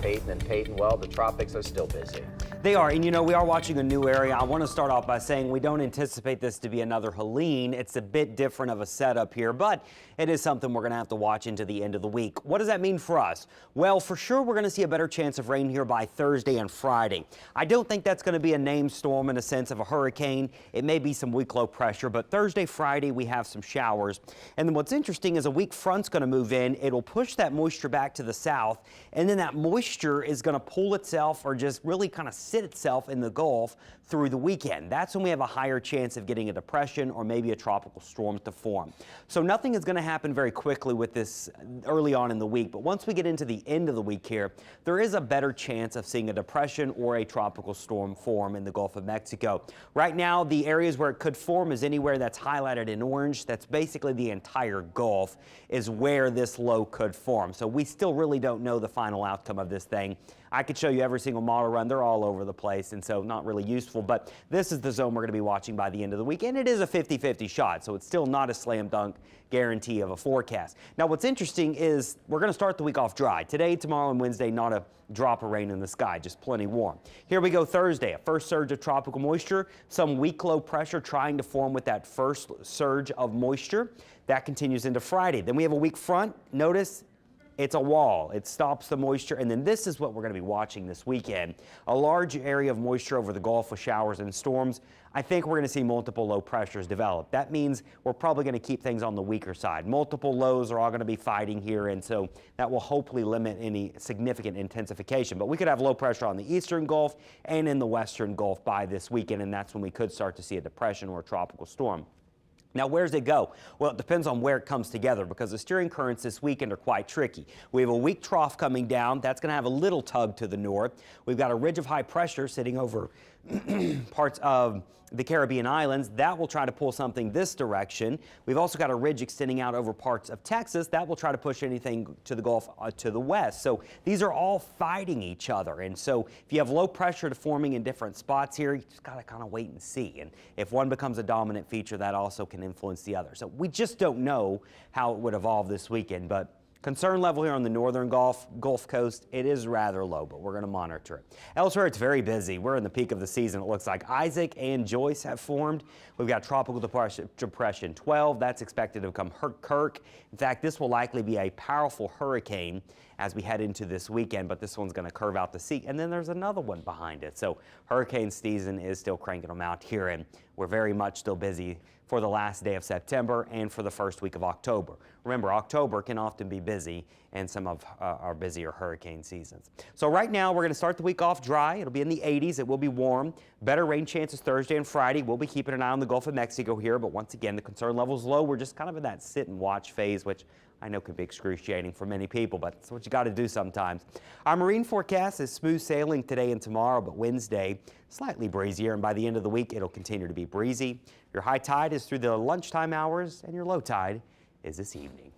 Peyton. And Peyton, well, the tropics are still busy. They are, and you know, we are watching a new area. I want to start off by saying we don't anticipate this to be another Helene. It's a bit different of a setup here, but it is something we're going to have to watch into the end of the week. What does that mean for us? Well, for sure, we're going to see a better chance of rain here by Thursday and Friday. I don't think that's going to be a named storm in a sense of a hurricane. It may be some weak low pressure, but Thursday, Friday, we have some showers. And then what's interesting is a weak front's going to move in. It'll push that moisture back to the south, and then that moisture is going to pull itself or just really kind of sit itself in the Gulf through the weekend. That's when we have a higher chance of getting a depression or maybe a tropical storm to form. So nothing is going to happen very quickly with this early on in the week, but once we get into the end of the week here, there is a better chance of seeing a depression or a tropical storm form in the Gulf of Mexico. Right now, the areas where it could form is anywhere that's highlighted in orange. That's basically the entire Gulf is where this low could form. So we still really don't know the final outcome of this thing. I could show you every single model run. They're all over the place, and so not really useful. But this is the zone we're going to be watching by the end of the week, and it is a 50-50 shot, so it's still not a slam dunk guarantee of a forecast. Now, what's interesting is we're going to start the week off dry. Today, tomorrow, and Wednesday, not a drop of rain in the sky, just plenty warm. Here we go Thursday, a first surge of tropical moisture, some weak low pressure trying to form with that first surge of moisture. That continues into Friday. Then we have a weak front. Notice it's a wall. It stops the moisture, and then this is what we're going to be watching this weekend. A large area of moisture over the Gulf with showers and storms. I think we're going to see multiple low pressures develop. That means we're probably going to keep things on the weaker side. Multiple lows are all going to be fighting here, and so that will hopefully limit any significant intensification. But we could have low pressure on the eastern Gulf and in the western Gulf by this weekend, and that's when we could start to see a depression or a tropical storm. Now, where does it go? Well, it depends on where it comes together because the steering currents this weekend are quite tricky. We have a weak trough coming down. That's going to have a little tug to the north. We've got a ridge of high pressure sitting over parts of the Caribbean islands. That will try to pull something this direction. We've also got a ridge extending out over parts of Texas. That will try to push anything to the Gulf to the west. So these are all fighting each other. And so if you have low pressure forming in different spots here, you just got to kind of wait and see. And if one becomes a dominant feature, that also can influence the other. So we just don't know how it would evolve this weekend. But concern level here on the northern Gulf Coast, it is rather low, but we're going to monitor it. Elsewhere, it's very busy. We're in the peak of the season. It looks like Isaac and Joyce have formed. We've got Tropical Depression 12. That's expected to become Kirk. In fact, this will likely be a powerful hurricane as we head into this weekend, but this one's going to curve out the sea. And then there's another one behind it. So hurricane season is still cranking them out here, and we're very much still busy for the last day of September and for the first week of October. Remember, October can often be busy in some of our busier hurricane seasons. So right now, we're going to start the week off dry. It'll be in the 80s. It will be warm. Better rain chances Thursday and Friday. We'll be keeping an eye on the Gulf of Mexico here, but once again, the concern level is low. We're just kind of in that sit and watch phase, which I know could be excruciating for many people, but it's what you got to do sometimes. Our marine forecast is smooth sailing today and tomorrow, but Wednesday, slightly breezier, and by the end of the week, it'll continue to be breezy. Your high tide is through the lunchtime hours, and your low tide is this evening.